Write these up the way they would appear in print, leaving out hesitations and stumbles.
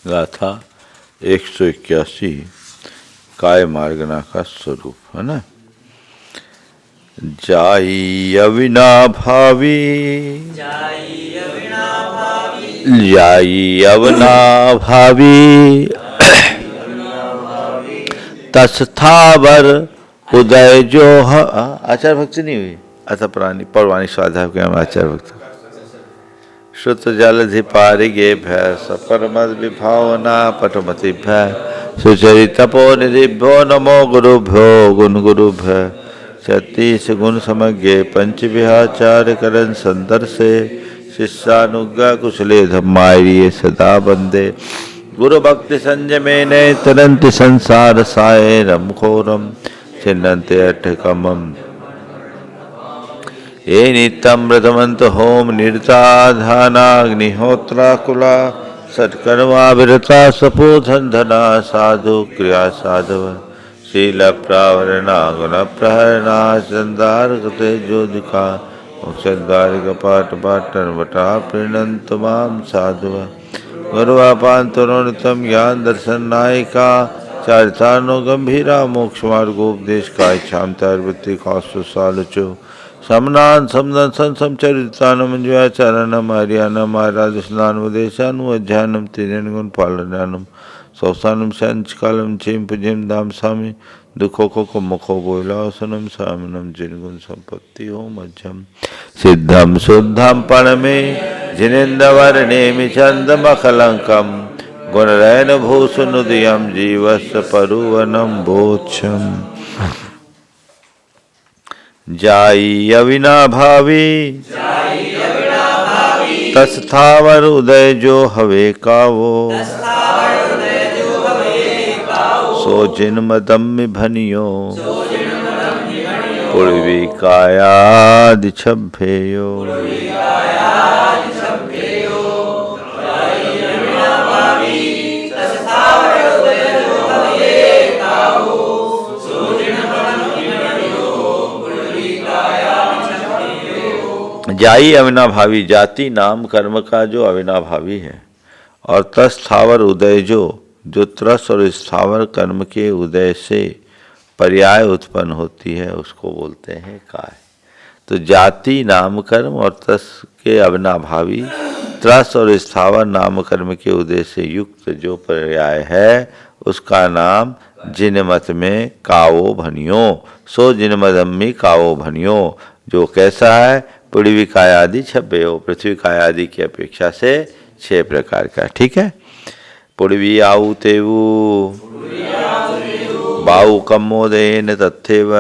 गाथा 181 काय मार्गना का स्वरूप है ना। जाई अविना भावी, जाई अवना भावी, तस्थावर उदय जो आचार भक्ति नहीं हुई। अथ प्राणी पौराणिक स्वाध्याय के हम आचार भक्ति श्रुत जलधि पारिगे भय सपरमद विभावना पटमति भय सुचरितपो निधिभ्यो नमो गुरुभ्यो गुण गुरुभ्य 36 गुण समज्ञे पंच विहाचार्य करन संदर से शिष्यानुज्ञा कुशले धम्मारिये सदा बंदे गुरु भक्ति संयमे ने तरंति संसार साये रम घोरम छिन्नते अठकमम ये नित्यं व्रतमंत होम निर्ताधानाग्निहोत्राकुला सत्कर्माविरता सपोधन धना साधु क्रिया साधव शील प्रावरणा गुण प्रहरणा चंदार गते ज्योतिका मोक्षद्वार कपाट पाटन वटा प्रीणंत माम साधु गुरुवापान्तरोनितम ज्ञान दर्शन नायिका चारितानो गंभीरा मोक्ष मार्गोपदेश का इच्छाम तैर्वृत्ति कास्तु सालचो समनान समदन संसम चरितानम मंजुआचारणम आर्यानम आराधस्नानवदेशानु अध्यानम तिरनगुण पालनानम सौसानम संचकालम चेम पुजिम दाम सामी दुखों को मुखो बोलासनम सामनम जिनगुण संपत्ति हो मध्यम सिद्धम शुद्धम परमे जिनेन्द्रवर्णेमि चंदमखलंकम गुणरैन भूषुनुदयम जीवस्य परुवनम बोच्छम जाई अविना भावी तस्थावर उदय जो हवे कावो सो जिन्मदम्य भनियो पूर्वी कायादि छभ्येयो जाई अविनाभावी जाति नाम कर्म का जो अविनाभावी है और तस्थावर उदय जो त्रस और स्थावर कर्म के उदय से पर्याय उत्पन्न होती है उसको बोलते हैं काय। तो जाति नाम कर्म और तस के अविनाभावी त्रस और स्थावर नाम कर्म के उदय से युक्त जो पर्याय है उसका नाम जिनमत में कावो भनियो सो जिनमदम्मी कावो भनियो जो कैसा है पृथ्वी कायादि छब्बे हो पृथ्वी कायादि की अपेक्षा से 6 प्रकार का। ठीक है। पृथ्वी आऊ तेवु बाऊ कमोदेन तथेव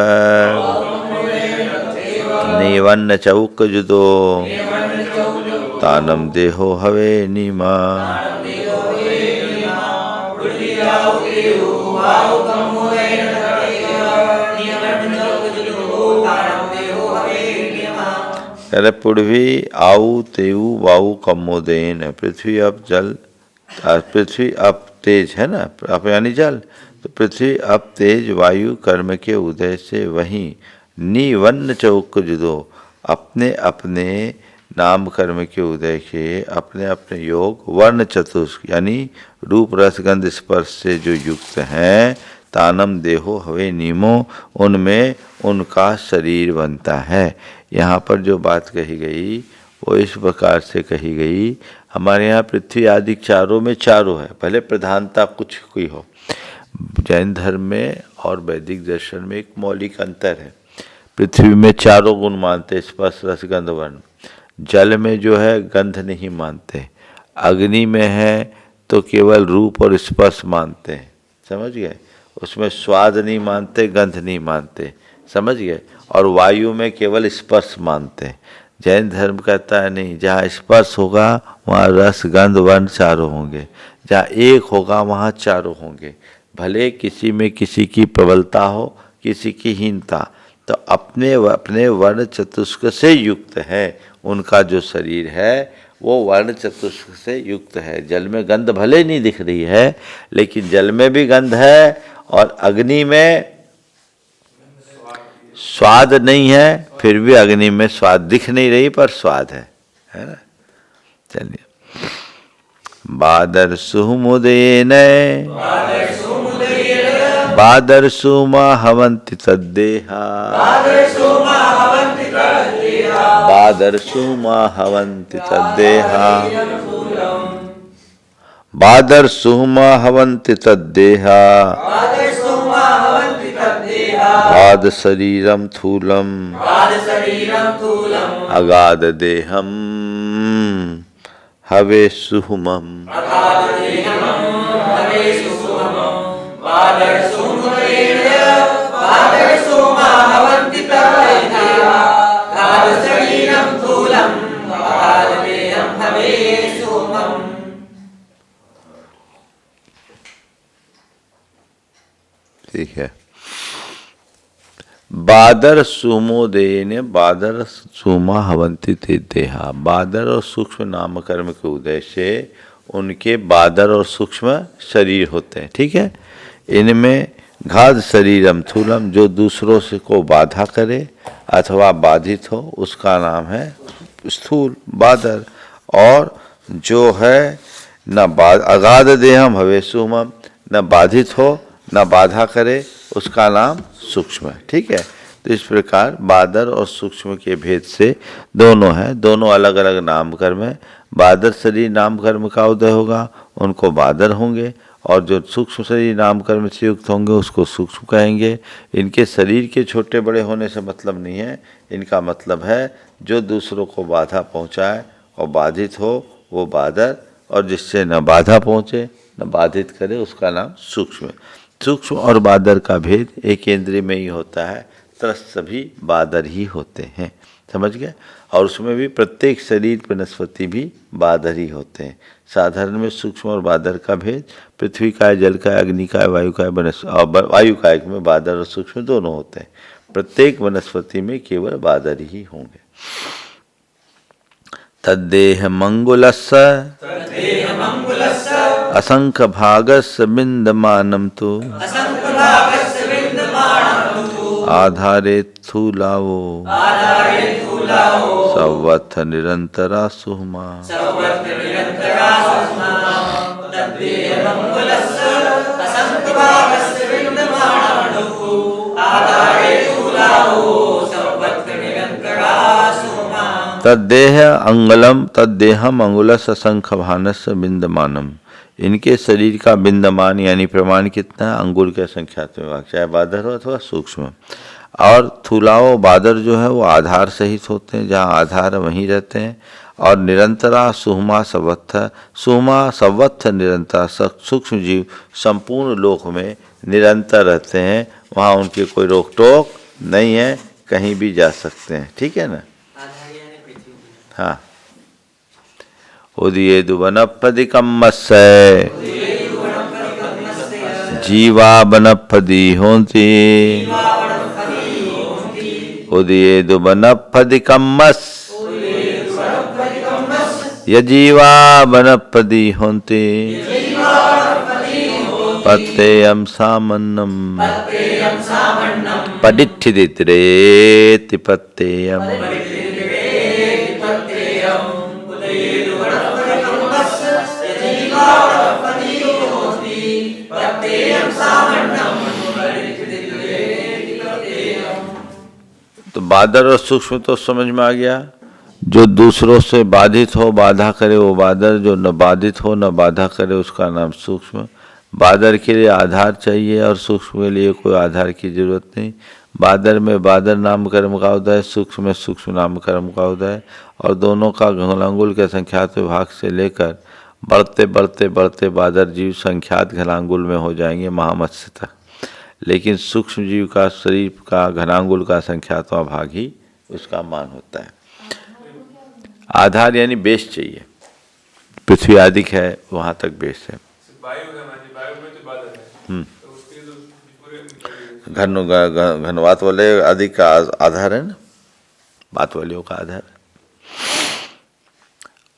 नीवन्न चौक जुदो तानम देहो हवे नीमा। अरे पृथ्वी आऊ तेऊ वाऊ कमोदेन पृथ्वी अब जल पृथ्वी अब तेज है ना अब यानी जल तो पृथ्वी अब तेज वायु कर्म के उदय से वहीं निवन्न चौक जुदो अपने अपने नाम कर्म के उदय के अपने अपने योग वर्ण चतुष्क यानी रूप रस गंध स्पर्श से जो युक्त हैं तानम देहो हवे नीमो उनमें उनका शरीर बनता है। यहाँ पर जो बात कही गई वो इस प्रकार से कही गई। हमारे यहाँ पृथ्वी आदि चारों में चारों है भले प्रधानता कुछ कोई हो। जैन धर्म में और वैदिक दर्शन में एक मौलिक अंतर है। पृथ्वी में चारों गुण मानते स्पर्श रस गंध वर्ण। जल में जो है गंध नहीं मानते। अग्नि में है तो केवल रूप और स्पर्श मानते हैं समझ गए। उसमें स्वाद नहीं मानते गंध नहीं मानते समझ गए। और वायु में केवल स्पर्श मानते। जैन धर्म कहता है नहीं जहाँ स्पर्श होगा वहाँ रस गंध वर्ण चारों होंगे। जहाँ एक होगा वहाँ चारों होंगे। भले किसी में किसी की प्रबलता हो किसी की हीनता तो अपने अपने वर्ण चतुष्क से युक्त है। उनका जो शरीर है वो वर्ण चतुष्क से युक्त है। जल में गंध भले नहीं दिख रही है लेकिन जल में भी गंध है और अग्नि में स्वाद नहीं है फिर भी अग्नि में स्वाद दिख नहीं रही पर स्वाद है ना। चलिए बादरसुमुदेन बादरसुमा हवन्ति तद्देहा बादरसुमा हवन्ति तद्देहा बादरसुमा हवन्ति तद्देहा बाद शरीरम थूलम अगाध देहम हवे सुहुमम। ठीक है। बादर सुमोदेन बादर सुमा हवंती देहा। बादर और सूक्ष्म नामकर्म के उदय से उनके बादर और सूक्ष्म शरीर होते हैं। ठीक है। इनमें घात शरीरम थूलम, जो दूसरों से को बाधा करे अथवा बाधित हो उसका नाम है स्थूल बादर। और जो है न अगाध देहम हवे सुमम, न बाधित हो न बाधा करे उसका नाम सूक्ष्म है। ठीक है। तो इस प्रकार बादर और सूक्ष्म के भेद से दोनों हैं, दोनों अलग अलग नामकर्म है। बादर शरीर नामकर्म का उदय होगा उनको बादर होंगे, और जो सूक्ष्म शरीर नामकर्म से युक्त होंगे उसको सूक्ष्म कहेंगे। इनके शरीर के छोटे बड़े होने से मतलब नहीं है, इनका मतलब है जो दूसरों को बाधा पहुँचाए और बाधित हो वो बादर, और जिससे न बाधा पहुँचे न बाधित करे उसका नाम सूक्ष्म है। सूक्ष्म और बादर का भेद एक इंद्रिय में ही होता है, त्रस्त सभी बादर ही होते हैं। समझ गए। और उसमें भी प्रत्येक शरीर वनस्पति भी बादर ही होते हैं। साधारण में सूक्ष्म और बादर का भेद पृथ्वी काय, जल काय, अग्नि काय, वायु काय, वायु काय में बादर और सूक्ष्म दोनों होते हैं। प्रत्येक वनस्पति में केवल बादर ही होंगे। तद्देह मंगुलस्य असंख्य भागस्य बिंदमानं तु आधारे थूलावो सवत्थ निरंतरा सुहुमा। तद्देह अंगलम तद्देहम अंगुलस असंख्य भानस बिंदमानम। इनके शरीर का बिंदमान यानी प्रमाण कितना है? अंगुल के संख्यात्मक, चाहे बादर हो अथवा सूक्ष्म। और थूलाओ बादर जो है वो आधार सहित होते हैं, जहाँ आधार वहीं रहते हैं। और निरंतरा सुहुमा सवत्थ, सुहुमा सवत्थ निरंतर, सूक्ष्म जीव संपूर्ण लोक में निरंतर रहते हैं, वहाँ उनकी कोई रोक टोक नहीं है, कहीं भी जा सकते हैं। ठीक है ना। हाँ। उदये दुवनपदिकम्मस्य जीवा बनपदी होंती। उदये दुवनपदिकम्मस् यजीवा बनपदी होंती। पत्तेयम सामन्नम पडिठिदित्रेति पत्तेयम। तो बादर और सूक्ष्म तो समझ में आ गया। जो दूसरों से बाधित हो बाधा करे वो बादर, जो न बाधित हो न बाधा करे उसका नाम सूक्ष्म। बादर के लिए आधार चाहिए और सूक्ष्म के लिए कोई आधार की जरूरत नहीं। बादर में बादर नाम कर्म का उदय, सूक्ष्म में सूक्ष्म नाम कर्म का उदय, और दोनों का घनांगुल के संख्यात विभाग से लेकर बढ़ते बढ़ते बढ़ते बादर जीव संख्यात घनांगुल में हो जाएंगे महामत्स्य तक। लेकिन सूक्ष्म जीव का शरीर का घनांगुल का संख्यात्मक भाग ही उसका मान होता है। आधार यानी बेस चाहिए, पृथ्वी आदि है वहाँ तक बेस है। घनवात वाले आदि का आधार है ना, बात वालियों का आधार।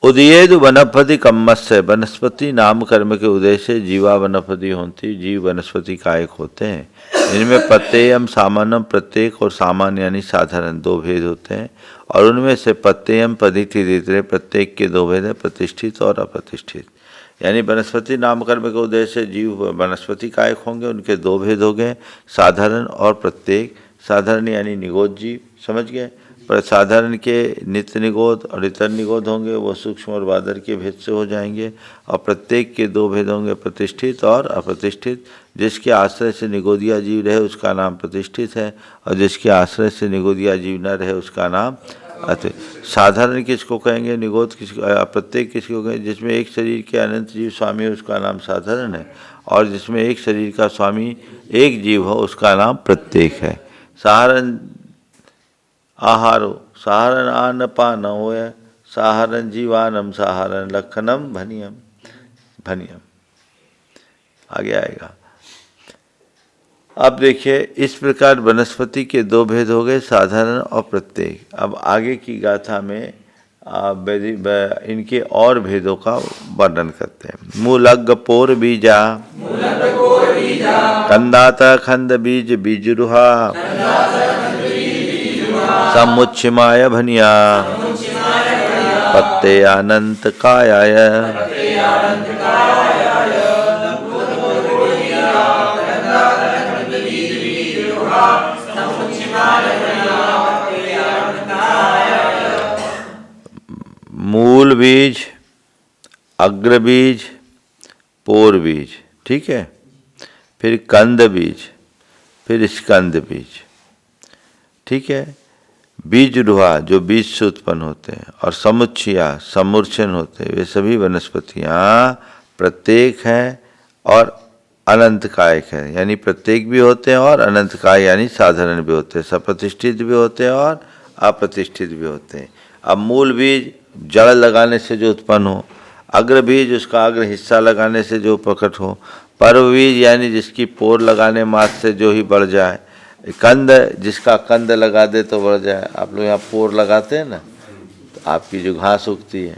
उदयेद वनस्पति कम्मस्य, वनस्पति नाम कर्म के उदय से जीवा वनस्पति होती, जीव वनस्पति कायक होते हैं। इनमें प्रत्ययम सामान्यम, प्रत्येक और सामान्य यानी साधारण दो भेद होते हैं, और उनमें से प्रत्ययम पदिति प्रत्येक के दो भेद है, प्रतिष्ठित और अप्रतिष्ठित। यानी वनस्पति नामकर्म के उद्देश्य से जीव वनस्पति कायक होंगे। उनके दो भेद हो गए, साधारण और प्रत्येक। साधारण यानी निगोद जीव, समझ गए। पर साधारण के नित्य निगोद और इतर निगोद होंगे, वो सूक्ष्म और बादर के भेद से हो जाएंगे। और प्रत्येक के दो भेद होंगे, प्रतिष्ठित और अप्रतिष्ठित। जिसके आश्रय से निगोदिया जीव रहे उसका नाम प्रतिष्ठित है, और जिसके आश्रय से निगोदिया जीव न रहे उसका नाम साधारण किसको कहेंगे, निगोद किसको, प्रत्येक किसको कहेंगे। जिसमें एक शरीर के अनंत जीव स्वामी है उसका नाम साधारण है, और जिसमें एक शरीर का स्वामी एक जीव हो उसका नाम प्रत्येक है। साधारण आहारो साधारण आन पान हो, साधारण जीवानम साधारण लक्षणम भनियम भनियम। आगे आएगा। अब देखिए, इस प्रकार वनस्पति के दो भेद हो गए, साधारण और प्रत्येक। अब आगे की गाथा में इनके और भेदों का वर्णन करते हैं। मूलग्ग पोर बीजा कंदाता खंड बीज बीजरुहा समुच्छिमाय भनिया पत्ते अनंत कायाय। मूल बीज, अग्र बीज, पोर बीज, ठीक है। फिर कंद बीज, फिर स्कंद बीज, ठीक है। बीज रुहा जो बीज से उत्पन्न होते हैं, और समुच्छिया समूर्छन होते हैं, वे सभी वनस्पतियाँ प्रत्येक हैं और अनंत कायक है। यानी प्रत्येक भी होते हैं और अनंत काय यानी साधारण भी होते हैं, सप्रतिष्ठित भी होते हैं और अप्रतिष्ठित भी होते हैं। अब मूल बीज जड़ लगाने से जो उत्पन्न हो, अग्र बीज उसका अग्र हिस्सा लगाने से जो प्रकट हो, पर्व बीज यानी जिसकी पोर लगाने मात्र से जो ही बढ़ जाए, कंद जिसका कंद लगा दे तो बढ़ जाए। आप लोग यहाँ पोर लगाते हैं ना, तो आपकी जो घास उगती है।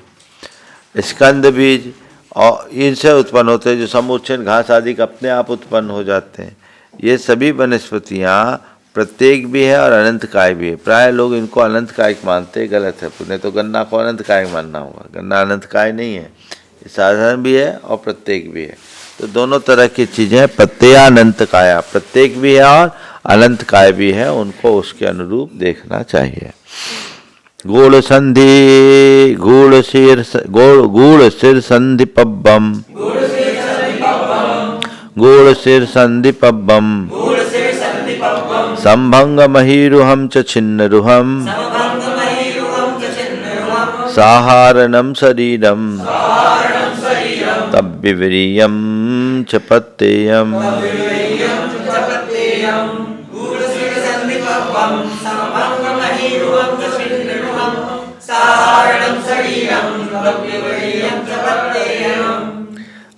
स्कंद बीज और इनसे उत्पन्न होते हैं, जो समूर्छन घास आदि अपने आप उत्पन्न हो जाते हैं। ये सभी वनस्पतियाँ प्रत्येक भी है और अनंत काय भी है। प्राय लोग इनको अनंत कायक मानते हैं, गलत है। पुण्य तो गन्ना को अनंत कायक मानना होगा, गन्ना अनंत काय नहीं है, ये साधारण भी है और प्रत्येक भी है। तो दोनों तरह की चीज़ें, पत्तियाँ अनंत काया, प्रत्येक भी है और अनंत काय भी है, उनको उसके अनुरूप देखना चाहिए। गूढ़ संधि गूढ़ सिर संधि पब्बम गूढ़ सिर संधि पब्बम संभंग महीरुहम च छिन्नरुहम साहारणम शरीरम तब विवरीयम च पत्तेयम।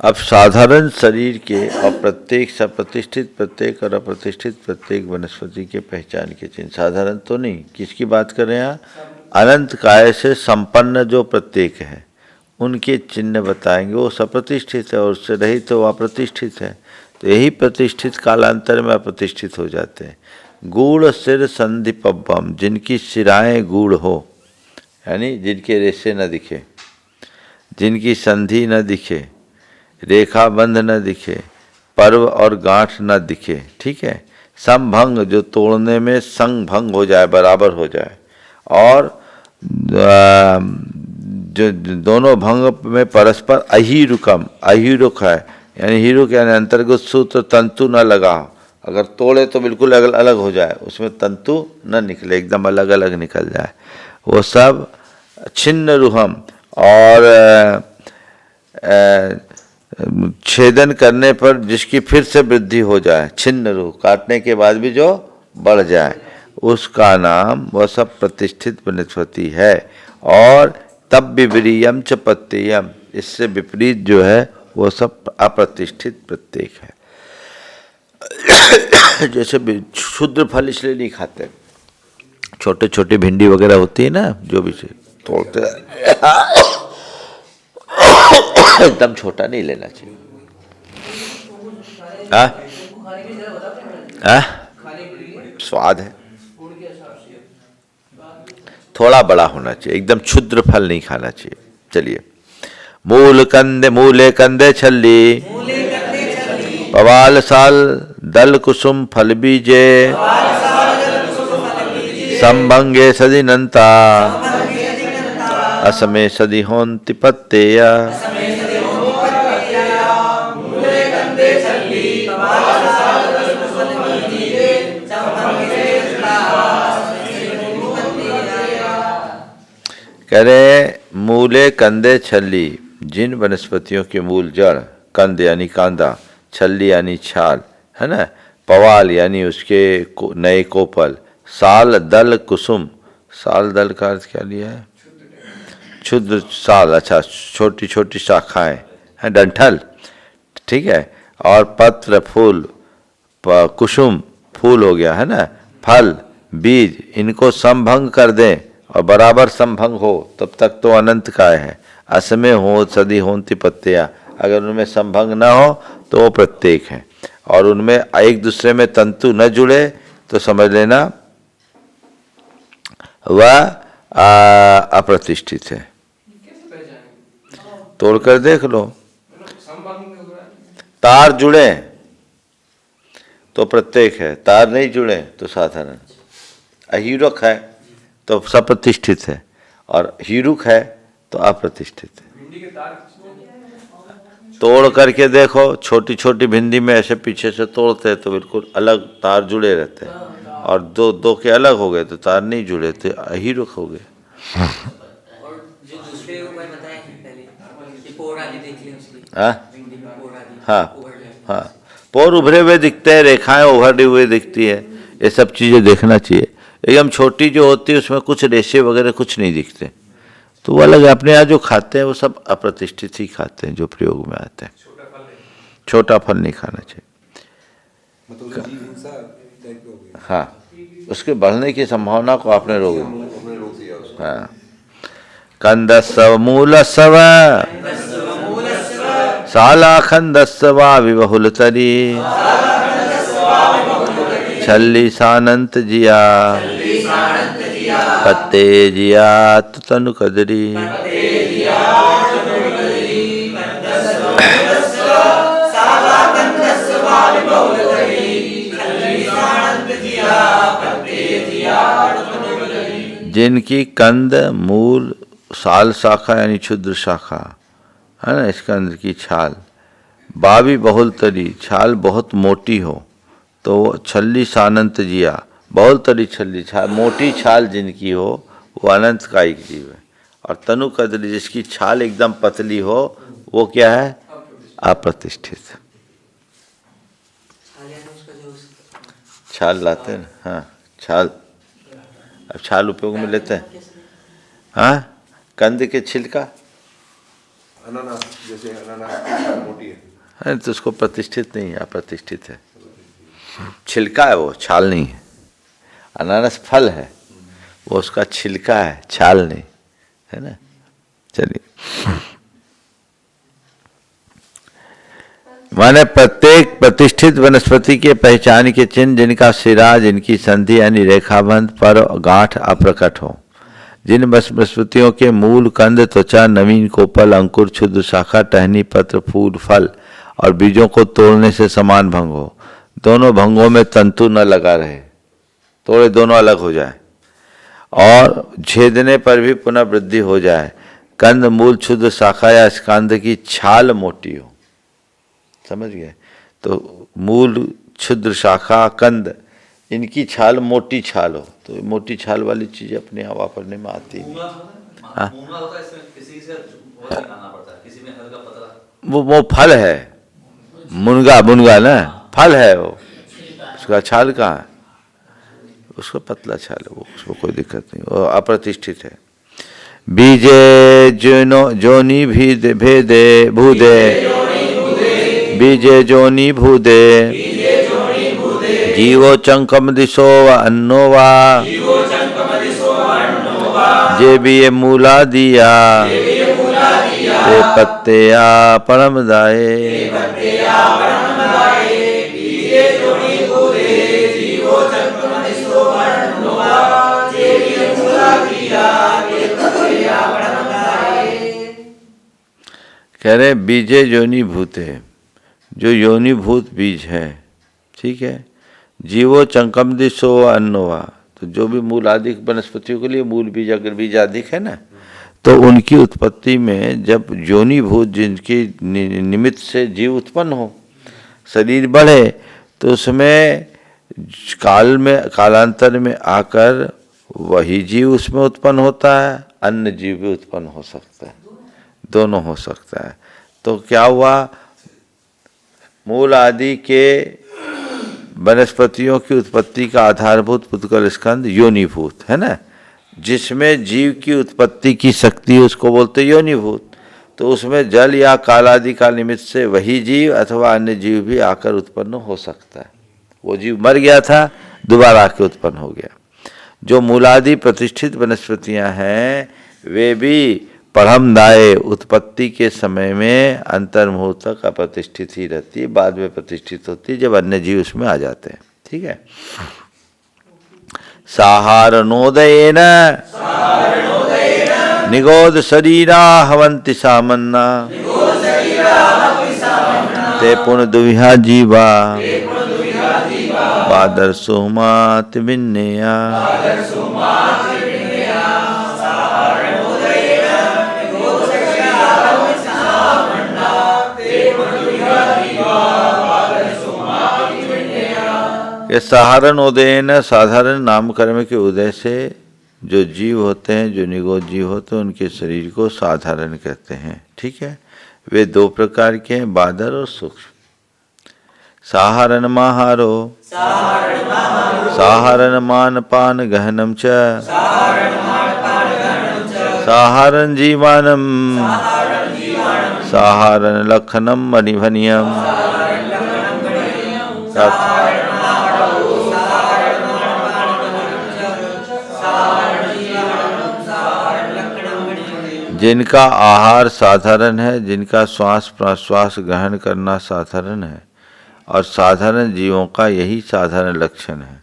अब साधारण शरीर के और प्रत्येक सप्रतिष्ठित प्रत्येक और अप्रतिष्ठित प्रत्येक वनस्पति के पहचान के चिन्ह। साधारण तो नहीं, किसकी बात कर रहे हैं? अनंत काय से संपन्न जो प्रत्येक है उनके चिन्ह बताएंगे। वो सप्रतिष्ठित है और उससे रहित तो अप्रतिष्ठित है। तो यही प्रतिष्ठित कालांतर में अप्रतिष्ठित हो जाते हैं। गूढ़ सिर संधि पब्बम, जिनकी सिराएं गूढ़ हो, यानी जिनके रेशे न दिखे, जिनकी संधि न दिखे, रेखा बंध न दिखे, पर्व और गांठ न दिखे, ठीक है। समभंग जो तोड़ने में संग भंग हो जाए, बराबर हो जाए, और जो दोनों भंग में परस्पर अहिरुकम, अहिरुक है यानी हिरुक यानी अंतर्गत सूत्र तंतु न लगा। अगर तोड़े तो बिल्कुल अलग अलग हो जाए, उसमें तंतु न निकले, एकदम अलग अलग निकल जाए, वो सब छिन्न रुहम। और छेदन करने पर जिसकी फिर से वृद्धि हो जाए, छिन्न रूह, काटने के बाद भी जो बढ़ जाए, उसका नाम वह सब प्रतिष्ठित वनस्पति है। और तब विपरीयम च पत्तेयम, इससे विपरीत जो है वो सब अप्रतिष्ठित प्रत्येक है। जैसे क्षुद्र फल इसलिए नहीं खाते, छोटे छोटे भिंडी वगैरह होती है ना, जो भी से तोड़ते एकदम छोटा नहीं लेना चाहिए। स्वाद है, थोड़ा बड़ा होना चाहिए, एकदम क्षुद्र फल नहीं खाना चाहिए। चलिए, मूले कंदे छल्ली, पवाल साल दल कुसुम फल बीजे, संभंगे सदिनंता, असमे सदि होंति पत्तेया। कह रहे मूले कंदे छल्ली, जिन वनस्पतियों के मूल जड़, कंद यानी कांदा, छल्ली यानी छाल, है ना, पवाल यानी उसके नए कोपल, साल दल कुसुम, साल दल का अर्थ क्या लिया है? क्षुद्र साल, अच्छा छोटी छोटी शाखाएं हैं, डंठल, ठीक है, और पत्र फूल, कुसुम फूल हो गया, है ना, फल बीज, इनको संभंग कर दें और बराबर संभंग हो तब तक तो अनंत काय है। असमय हो सदी होंति पत्तियाँ, अगर उनमें संभंग ना हो तो वो प्रत्येक है, और उनमें एक दूसरे में तंतु न जुड़े तो समझ लेना वह अप्रतिष्ठित है। तोड़कर देख लो, तार जुड़े तो प्रत्येक है, तार नहीं जुड़े तो साधारण। अहीरुक है तो सप्रतिष्ठित है, और हीरुक है तो अप्रतिष्ठित है। तोड़ करके देखो, छोटी छोटी भिंडी में ऐसे पीछे से तोड़ते हैं तो बिल्कुल अलग तार जुड़े रहते हैं, और दो दो के अलग हो गए तो तार नहीं जुड़े तो अहीरुक हो गए। हाँ हाँ, पोर उभरे हुए दिखते हैं, रेखाएं उभरे हुए दिखती है, ये सब चीजें देखना चाहिए। एकदम छोटी जो होती है उसमें कुछ रेशे वगैरह कुछ नहीं दिखते, तो वो अलग। अपने यहाँ जो खाते हैं वो सब अप्रतिष्ठित ही खाते हैं जो प्रयोग में आते हैं। छोटा फल नहीं खाना चाहिए। हाँ, उसके बढ़ने की संभावना को आपने रोक दिया। हाँ, कंदस्व मूलस्व शालाखंदस्व विबहुलतरी, छल्ली सानंत जिया, पत्ते जिया तनु कदरी। जिनकी कंद मूल साल शाखा यानी क्षुद्र शाखा है ना, इस कंद की छाल, बावी बहुल तरी, छाल बहुत मोटी हो तो छल्ली सानंत जिया, बहुल तरी छल्ली छाल, मोटी छाल जिनकी हो वो अनंत कायिक जीव है। और तनु कदरी, जिसकी छाल एकदम पतली हो वो क्या है? अप्रतिष्ठित। छाल लाते हैं, हाँ छाल, अब छाल उपयोग में लेते हैं। हाँ, कंद के छिलका, अनानास जैसे अनानास मोटी है तो उसको प्रतिष्ठित नहीं है, अप्रतिष्ठित है। छिलका है वो, छाल नहीं है। अनानास फल है, वो उसका छिलका है, छाल नहीं है ना। चलिए, माने प्रत्येक प्रतिष्ठित वनस्पति के पहचान के चिन्ह, जिनका सिरा, जिनकी संधि यानी रेखाबंध पर गांठ अप्रकट हो, जिन वनस्पतियों के मूल, कंद, त्वचा, नवीन कोपल, अंकुर, क्षुद्र शाखा, टहनी, पत्र, फूल, फल और बीजों को तोड़ने से समान भंग हो, दोनों भंगों में तंतु न लगा रहे, तोड़े दोनों अलग हो जाए, और छेदने पर भी पुनः वृद्धि हो जाए, कंद, मूल, क्षुद्र शाखा या स्कंद की छाल मोटी हो। समझ गए? तो मूल, क्षुद्र शाखा, कंद, इनकी छाल मोटी छाल हो, तो मोटी छाल वाली चीज अपने यहाँ वापरने में आती है। हाँ, वो फल है, मुनगा, मुनगा ना फल है वो, उसका छाल कहाँ है? उसका पतला छाल है वो, उसको कोई दिक्कत नहीं, वो अप्रतिष्ठित है। बीजे जोनी भीदे भेदे भूदे, बीजे जोनी भूदे, जीवो चंकम दिशो व अन्नो वा, जे भी ये मूला दिया, ते पत्तेया परम दाए। कह रहे बीजे योनि भूते, जो योनिभूत बीज है, ठीक है। जीवो चंकम दिशो अन्नोवा, तो जो भी मूल आदि वनस्पतियों के लिए मूल बीज अगर बीज आदि है ना, तो उनकी उत्पत्ति में जब योनिभूत जिनकी निमित्त से जीव उत्पन्न हो, शरीर बढ़े, तो उसमें काल में कालांतर में आकर वही जीव उसमें उत्पन्न होता है, अन्य जीव भी उत्पन्न हो सकता है, दोनों हो सकता है। तो क्या हुआ, मूल आदि के वनस्पतियों की उत्पत्ति का आधारभूत पुद्गल स्कंद योनिभूत है ना, जिसमें जीव की उत्पत्ति की शक्ति उसको बोलते योनिभूत। तो उसमें जल या काल आदि का निमित्त से वही जीव अथवा अन्य जीव भी आकर उत्पन्न हो सकता है। वो जीव मर गया था, दोबारा आके उत्पन्न हो गया। जो मूलादि प्रतिष्ठित वनस्पतियां हैं वे भी परमदाय उत्पत्ति के समय में अंतर्मुहूर्त तक अप्रतिष्ठित ही रहती है, बाद में प्रतिष्ठित होती है जब अन्य जीव उसमें आ जाते हैं, ठीक है। साहारणोदयेन निगोद शरीरा हवंति सामन्ना ते पुन दुविहा जीवा बादर सोमात विन्नेया। ये साधारण उदयन, साधारण नामकर्म के उदय से जो जीव होते हैं, जो निगोद जीव होते हैं, उनके शरीर को साधारण कहते हैं, ठीक है। वे दो प्रकार के हैं, बादर और सूक्ष्म। साहारण माहारो, साहारण मान पान गहनम च, साहारण जीवानम, साहारण लखनम मणिभनियम। जिनका आहार साधारण है, जिनका श्वास प्रश्वास ग्रहण करना साधारण है, और साधारण जीवों का यही साधारण लक्षण है।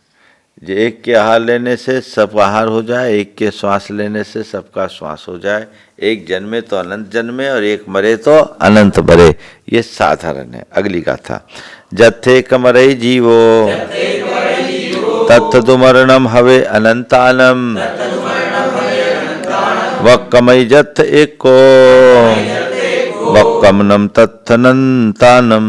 जो एक के आहार लेने से सब आहार हो जाए, एक के श्वास लेने से सबका श्वास हो जाए, एक जन्मे तो अनंत जन्मे और एक मरे तो अनंत मरे, ये साधारण है। अगली गाथा, जत्थे कमरई जीवो तत्तु मरणम हवे अनंतानम वक्कमई जत्थ एको वक्कमनम तत्थनंतानम।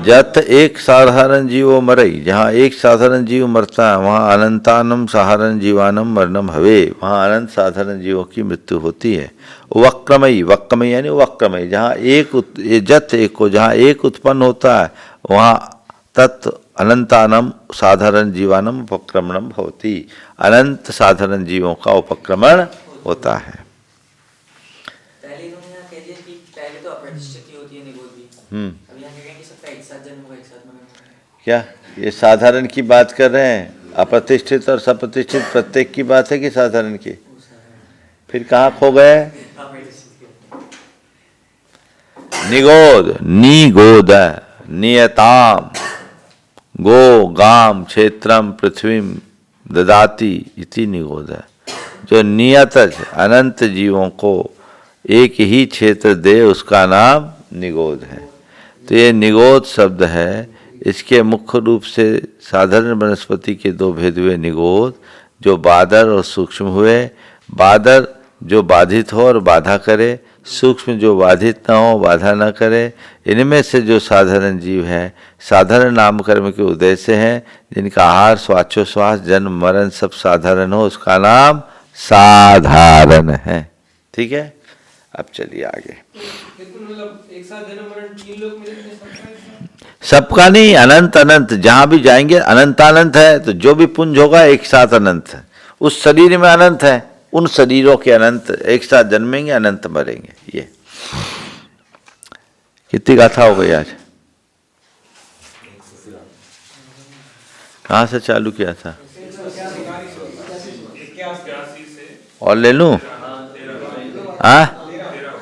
जत एक साधारण जीवो मरई, जहाँ एक साधारण जीव मरता है वहाँ अनंतानम साधारण जीवानम मरणम हवे, वहाँ अनंत साधारण जीवों की मृत्यु होती है। वक्रमयी, वक्रमयी यानी वक्रमयी, जहाँ एक जत एक को, जहाँ एक उत्पन्न होता है वहाँ तत् अनंतानम साधारण जीवानम उपक्रमणम भवति, अनंत साधारण जीवों का उपक्रमण होता है। पहले उन्होंने कह दिया कि पहले तो अप्रतिष्ठित होती है निगोद भी, अब यहाँ कहेंगे सबका एक साथ जन्म होगा, एक साथ मरण होगा। क्या ये साधारण की बात कर रहे हैं? अप्रतिष्ठित और सप्रतिष्ठित प्रत्येक की बात है कि साधारण की? फिर कहाँ खो गए? निगोद, निगोद, नियताम, गो गाम क्षेत्रम पृथ्वीम ददाति इति निगोद है। जो नियत अनंत जीवों को एक ही क्षेत्र दे उसका नाम निगोद है। तो ये निगोद शब्द है, इसके मुख्य रूप से साधारण वनस्पति के दो भेद हुए निगोद, जो बादर और सूक्ष्म हुए। बादर जो बाधित हो और बाधा करे, सूक्ष्म जो बाधित न हो बाधा न करे। इनमें से जो साधारण जीव हैं, साधारण नामकर्म के उदय से हैं, जिनका आहार श्वासोश्वास जन्म मरण सब साधारण हो, उसका नाम साधारण है। ठीक है, अब चलिए आगे। एक साथ जन्म मरण तीन लोग मिलेंगे सबका नहीं, अनंत अनंत जहां भी जाएंगे अनंत अनंत है। तो जो भी पुंज होगा एक साथ अनंत है, उस शरीर में अनंत है, उन शरीरों के अनंत एक साथ जन्मेंगे अनंत मरेंगे। ये कितनी गाथा हो गई आज? कहाँ से चालू किया था? और ले लूं?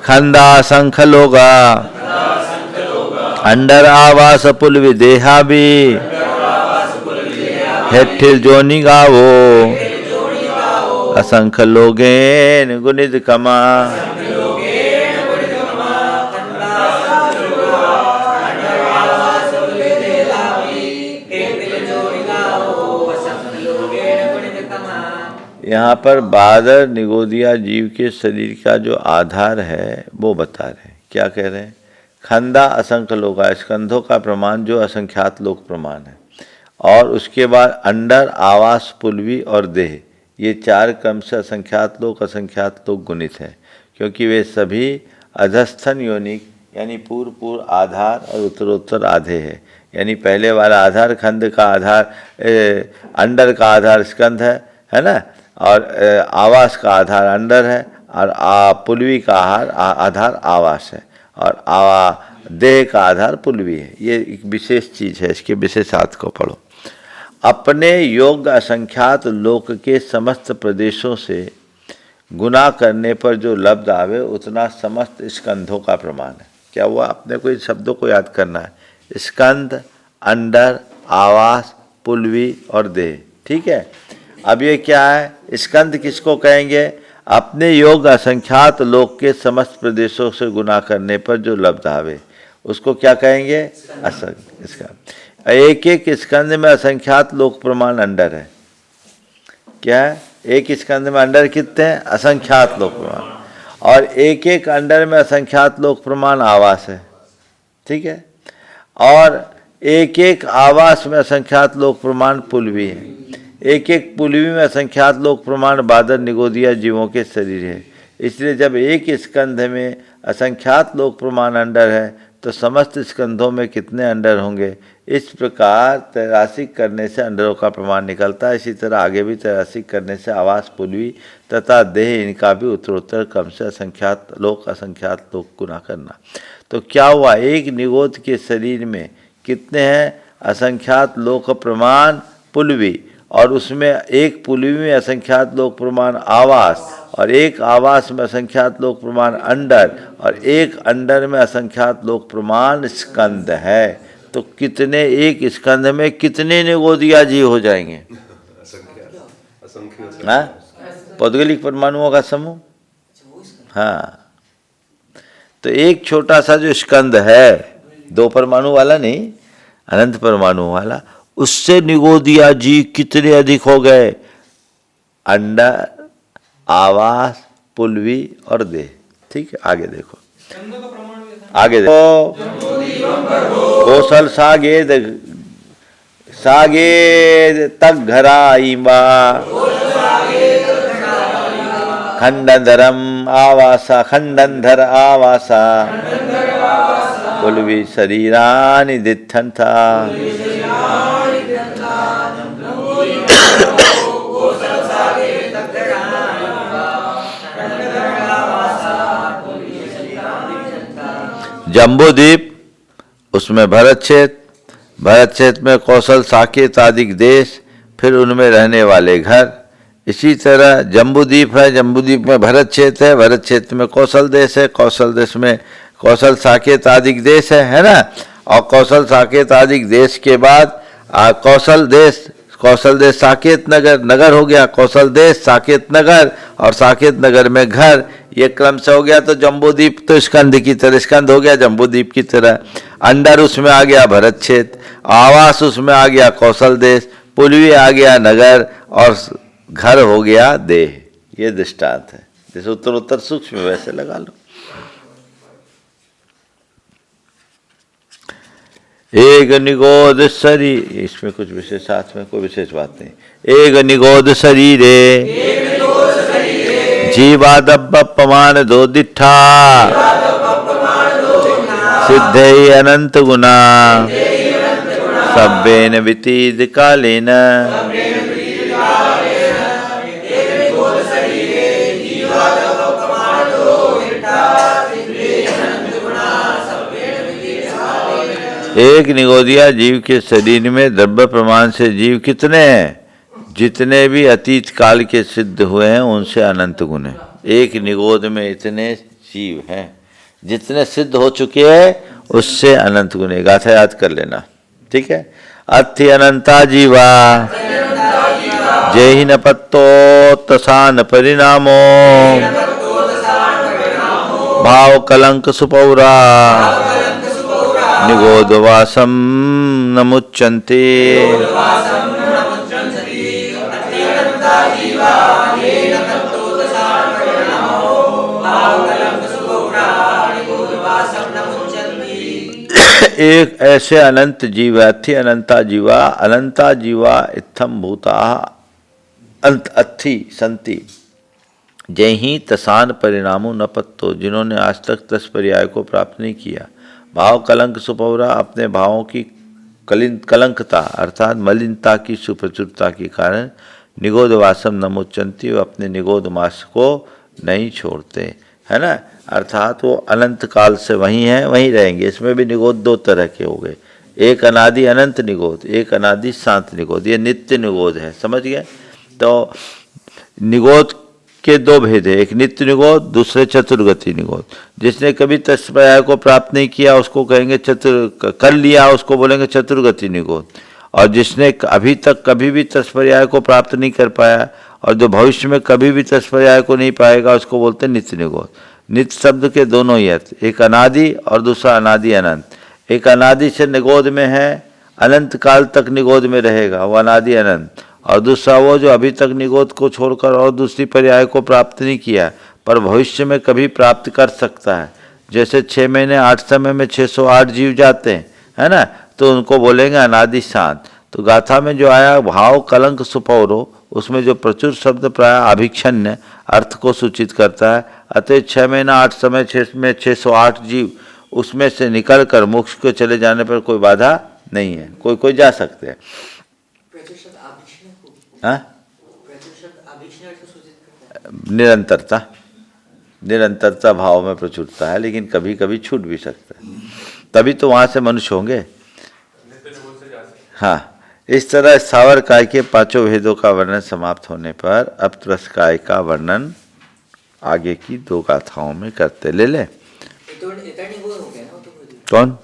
खंदा संख लोगा अंडर आवास पुल विदेहा भी हेठिल जोनी गावो असंख्य लोगेन गुनित कमा। यहाँ पर बादर निगोदिया जीव के शरीर का जो आधार है वो बता रहे हैं। क्या कह रहे हैं? खंदा असंख्य लोका, स्कंधों का प्रमाण जो असंख्यात लोक प्रमाण है, और उसके बाद अंडर, आवास, पुलवी और देह, ये चार क्रम से असंख्यात लोक गुणित है, क्योंकि वे सभी अधस्थन योनिक यानी पूर्व आधार और उत्तरोत्तर आधे है। यानी पहले वाला आधार खंड का आधार, अंडर का आधार स्कंध है ना, और आवास का आधार अंडर है, और पुलवी का आधार आवास है, और देह का आधार पुलवी है। ये एक विशेष चीज़ है, इसके विशेषार्थ को पढ़ो। अपने योग्य असंख्यात लोक के समस्त प्रदेशों से गुना करने पर जो लब्ध आवे उतना समस्त स्कंधों का प्रमाण है। क्या हुआ? अपने को इन शब्दों को याद करना है। स्कंद, अंडर, आवास, पुलवी और देह। ठीक है। अब ये क्या है? स्कंद किसको कहेंगे? अपने योग असंख्यात लोक के समस्त प्रदेशों से गुना करने पर जो लब्ध आवे उसको क्या कहेंगे? स्कंद। एक एक स्कंद में असंख्यात लोक प्रमाण अंडर है। क्या है? एक स्कंद में अंडर कितने हैं? असंख्यात लोक प्रमाण। और एक एक अंडर में असंख्यात लोक प्रमाण आवास है। ठीक है। और एक एक आवास में असंख्यात लोक प्रमाण पुलवी है। एक एक पुलवी में असंख्यात लोक प्रमाण बादर निगोदिया जीवों के शरीर है। इसलिए जब एक स्कंध में असंख्यात लोक प्रमाण अंडर है तो समस्त स्कंधों में कितने अंडर होंगे? इस प्रकार तैरासिक करने से अंडरों का प्रमाण निकलता है। इसी तरह आगे भी तैरासिक करने से आवास, पुलवी तथा देह, इनका भी उत्तरोत्तर क्रम से असंख्यात लोक गुना करना। तो क्या हुआ? एक निगोद के शरीर में कितने हैं? असंख्यात लोक प्रमाण पुलवी, और उसमें एक पुलवी में असंख्यात लोक प्रमाण आवास, और एक आवास में असंख्यात लोक प्रमाण अंडर, और एक अंडर में असंख्यात लोक प्रमाण स्कंद है। तो कितने, एक स्कंद में कितने निगोदिया जीव हो जाएंगे? हाँ, पौद्गलिक परमाणुओं का समूह। हाँ, तो एक छोटा सा जो स्कंद है, 2 परमाणु वाला नहीं, अनंत परमाणु वाला, उससे निगोदिया जीव कितने अधिक हो गए? अंडर, आवास, पुलवी और देह। ठीक है। आगे देखो, आगे देखो। कौशल सागेद तक घराइबा खंडधरम आवासा, खंडधर आवासा पुलवी शरीरानि दित्थन था। जम्बूद्वीप, उसमें भरत क्षेत्र में कौशल, साकेत आदि देश, फिर उनमें रहने वाले घर। इसी तरह जम्बूद्वीप है, जम्बूद्वीप में भरत क्षेत्र है, भरत क्षेत्र में कौशल देश है, कौशल देश में कौशल साकेत आदि देश है ना। और कौशल साकेत आदि देश के बाद कौशल देश साकेत नगर हो गया, कौशल देश साकेत नगर, और साकेत नगर में घर। ये क्रम से हो गया। तो जम्बूद्वीप तो स्कंद की तरह, स्कंद हो गया जम्बूद्वीप की तरह। अंडर उसमें आ गया भरत क्षेत्र, आवास उसमें आ गया कौशल देश, पुलवी आ गया नगर, और घर हो गया देह। ये दृष्टांत है। जैसे उत्तरोत्तर सूक्ष्म वैसे लगा लो। एक निगोद शरीर, इसमें कुछ विशेष, साथ में कोई विशेष बात नहीं। एक निगोद शरीरे जीवादपमान दो दिठा सिद्धे अनंत गुना सब्बेन वितीद कालेन। एक निगोदिया जीव के शरीर में द्रव्य प्रमाण से जीव कितने हैं? जितने भी अतीत काल के सिद्ध हुए हैं उनसे अनंत गुण है। एक निगोद में इतने जीव हैं, जितने सिद्ध हो चुके हैं उससे अनंत गुण है। गाथा याद कर लेना। ठीक है। अति अनंता जीवा जेहि न पत्तो तसा न परिणामो भाव कलंक सुपौरा निगोदवासम न मुच्यन्ते। एक ऐसे अनंत जीव अथि अनंता जीवा इत्थम भूता अंत अथि संति जयहि तसान परिणामो न पत्तो, जिन्होंने आज तक 10 पर्याय को प्राप्त नहीं किया। भाव कलंक सुपौरा, अपने भावों की कलंकता अर्थात मलिनता की सुप्रचुरता के कारण निगोद वासम न मुच्यन्ति, वे अपने निगोद मास को नहीं छोड़ते, है ना। अर्थात वो अनंत काल से वहीं हैं, वहीं रहेंगे। इसमें भी निगोद 2 तरह के हो गए, एक अनादि अनंत निगोद, एक अनादि शांत निगोद। ये नित्य निगोद है, समझ गए। तो निगोद के 2 भेद है, एक नित्य निगोद, दूसरे चतुर्गति निगोद। जिसने कभी 10 पर्याय को प्राप्त नहीं किया उसको कहेंगे कर लिया, उसको बोलेंगे चतुर्गति निगोद। और जिसने अभी तक कभी भी 10 पर्याय को प्राप्त नहीं कर पाया और जो भविष्य में कभी भी 10 पर्याय को नहीं पाएगा उसको बोलते हैं नित्य निगोद। नित्य शब्द के दोनों ही अर्थ, एक अनादि और दूसरा अनादि अनंत। एक अनादि से निगोद में है, अनंत काल तक निगोद में रहेगा, वो अनादि अनंत। और दूसरा वो जो अभी तक निगोद को छोड़कर और दूसरी पर्याय को प्राप्त नहीं किया पर भविष्य में कभी प्राप्त कर सकता है। जैसे 6 महीने 8 समय में 608 जीव जाते हैं, है ना, तो उनको बोलेंगे अनादि शांत। तो गाथा में जो आया भाव कलंक सुपौरो, उसमें जो प्रचुर शब्द प्राय अभिक्षण्य अर्थ को सूचित करता है। अतः 6 महीना 8 समय 6 में 608 जीव उसमें से निकल कर मोक्ष को चले जाने पर कोई बाधा नहीं है, कोई जा सकते हैं। निरंतरता भाव में प्रचुरता है, लेकिन कभी कभी छूट भी सकता है, तभी तो वहां से मनुष्य होंगे। हाँ, इस तरह स्थावर काय के 5 भेदों का वर्णन समाप्त होने पर अब त्रस काय का वर्णन आगे की 2 गाथाओं में करते। ले कौन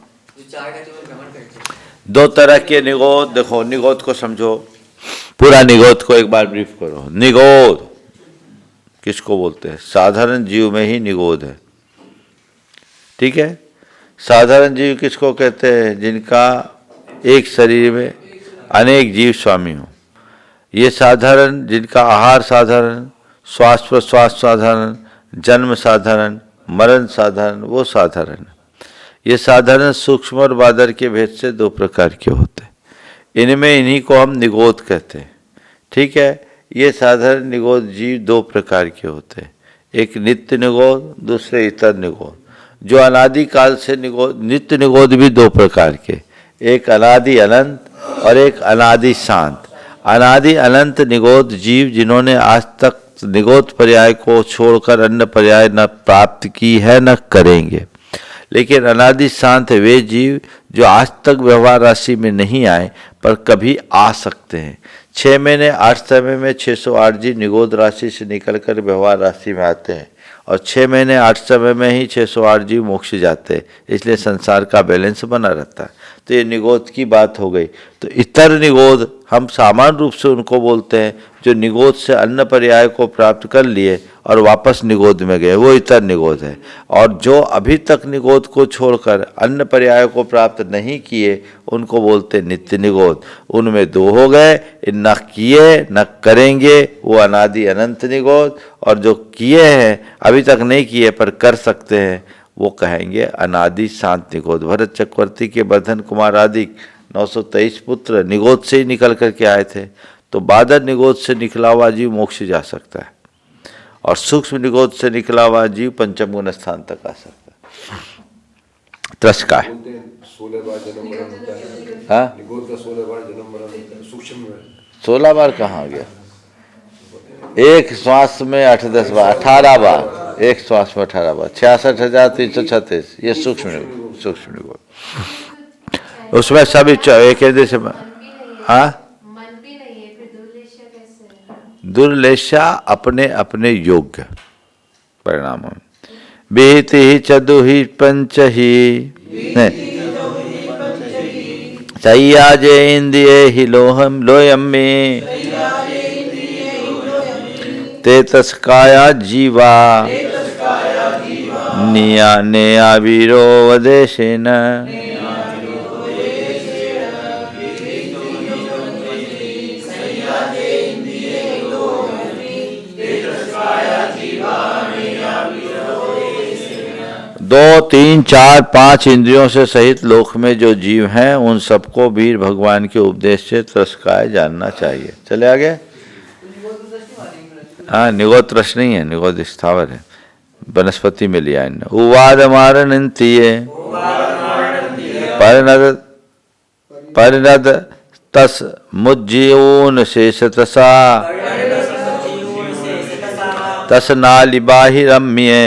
2 तरह के निगोद। देखो निगोद को समझो, पूरा निगोद को एक बार ब्रीफ करो। निगोद किसको बोलते हैं? साधारण जीव में ही निगोद है, ठीक है। साधारण जीव किसको कहते हैं? जिनका एक शरीर में अनेक जीव स्वामी हो। ये साधारण, जिनका आहार साधारण, श्वास प्रश्वास साधारण, जन्म साधारण, मरण साधारण, वो साधारण। ये साधारण सूक्ष्म और बादर के भेद से 2 प्रकार के होते हैं। इनमें इन्हीं को हम निगोद कहते हैं, ठीक है। ये साधारण निगोद जीव 2 प्रकार के होते हैं, एक नित्य निगोद, दूसरे इतर निगोद। जो अनादि काल से निगोद, नित्य निगोद भी 2 प्रकार के, एक अनादि अनंत और एक अनादि शांत। अनादि अनंत निगोद जीव जिन्होंने आज तक निगोद पर्याय को छोड़कर अन्य पर्याय न प्राप्त की है न करेंगे। लेकिन अनादि शांत वे जीव जो आज तक व्यवहार राशि में नहीं आए पर कभी आ सकते हैं। 6 महीने 8 समय में 608 जीव निगोद राशि से निकलकर व्यवहार राशि में आते हैं और 6 महीने 8 समय में ही 608 जीव मोक्ष जाते हैं, इसलिए संसार का बैलेंस बना रहता है। तो ये निगोद की बात हो गई। तो इतर निगोद हम सामान्य रूप से उनको बोलते हैं जो निगोद से अन्य पर्याय को प्राप्त कर लिए और वापस निगोद में गए, वो इतर निगोद है। और जो अभी तक निगोद को छोड़कर अन्य पर्याय को प्राप्त नहीं किए उनको बोलते नित्य निगोद। उनमें 2 हो गए, न किए न करेंगे वो अनादि अनंत निगोद, और जो किए हैं अभी तक नहीं किए पर कर सकते हैं वो कहेंगे अनादि शांत निगोद। भरत चक्रवर्ती के वर्धन कुमार आदि 923 पुत्र निगोद से ही निकल करके आए थे। तो बादर निगोद से निकला हुआ जीव मोक्ष जा सकता है और सूक्ष्म निगोद से निकला हुआ जीव पंचम गुण स्थान तक आ सकता है। त्रस्का है 16 बार जन्म मरण होता है। हाँ, निगोद का 16 बार जन्म मरण होता है, सूक्ष्म में 16 बार कहाँ गया? एक श्वास में 8-10 बार, 18 बार, एक श्वास में 18 बार, 66,336। ये सूक्ष्म निगोद। उसमें सभी एक से हाँ, दुर्लेशा अपने अपने योग्य परिणाम। विहित ही चदु ही पंच ही सैयाजे इंद्रिये ही लोहम लोयम में तेतस्काया जीवा निया नेया वीरो वदेशेन दो तीन चार पांच इंद्रियों से सहित लोक में जो जीव हैं उन सबको वीर भगवान के उपदेश से त्रस्काय जानना चाहिए। चले आगे। हाँ, निगोत्रश नहीं है, निगोद स्थावर है, वनस्पति में लिया इन्हें। उवाद मारणंतीये परिणद तस मुज्जीवन शेषतसा तस नालि बाहिरम्ये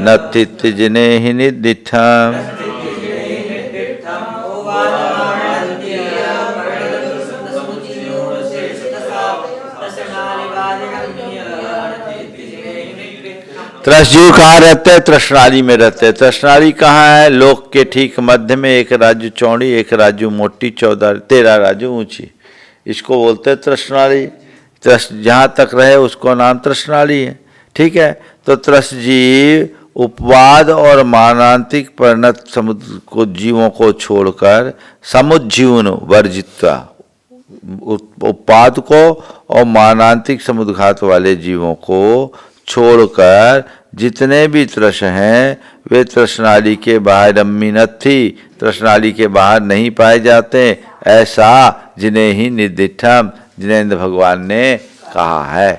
नत्थित जिने ही निदिठम। त्रसजीव कहाँ रहते हैं? तृष्णाली में रहते हैं। तृष्णाली कहाँ है? लोक के ठीक मध्य में, एक राजू चौड़ी, एक राजू मोटी, 13 राजू ऊंची, इसको बोलते हैं तृष्णाली। जहाँ तक रहे उसको नाम तृष्णाली है। ठीक है, तो त्रसजीव उपवाद और मानांतिक परिणत समुद्र को जीवों को छोड़कर समुज्जीवन वर्जित्वा, उपवाद को और मानांतिक समुद्घात वाले जीवों को छोड़कर जितने भी तृष हैं वे तृष्णाली के बाहर अम्मीनथी, तृष्णाली के बाहर नहीं पाए जाते, ऐसा जिन्हें ही निर्दिष्टम, जिन्हें भगवान ने कहा है।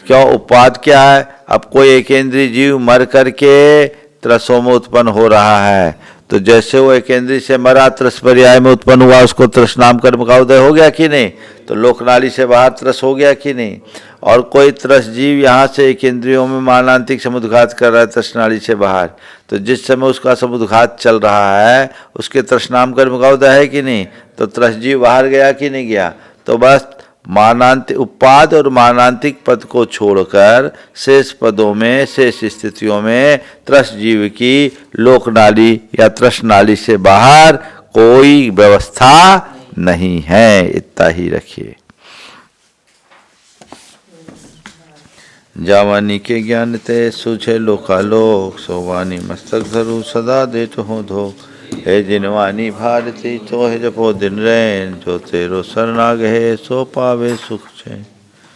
क्यों? उपवाद क्या है? अब कोई एक इंद्रिय जीव मर करके त्रसों में उत्पन्न हो रहा है, तो जैसे वो एक इंद्रिय से मरा, त्रस पर्याय में उत्पन्न हुआ, उसको त्रस नाम कर्म का उदय हो गया कि नहीं? तो लोकनाली से बाहर त्रस हो गया कि नहीं? और कोई त्रस जीव यहाँ से एक इंद्रियों में मानांतिक समुद्घात कर रहा है तृष्णाली से बाहर, तो जिस समय उसका समुद्घात चल रहा है उसके त्रस नाम कर्म का उदय है कि नहीं? तो त्रस जीव बाहर गया कि नहीं गया? तो बस मानांतिक उपाद और मानांतिक पद को छोड़कर शेष पदों में, शेष स्थितियों में त्रस जीव की लोकनाली या तृष्णाली से बाहर कोई व्यवस्था नहीं है। इतना ही रखिए। जावानी के ज्ञान ते सुझे लोकालोक, सोवानी मस्तक धरु सदा देत हो धो। हे जिनवानी भारती तो है जपो दिन रैन, जो तेरो शरणाग है सो पावे सुख छे।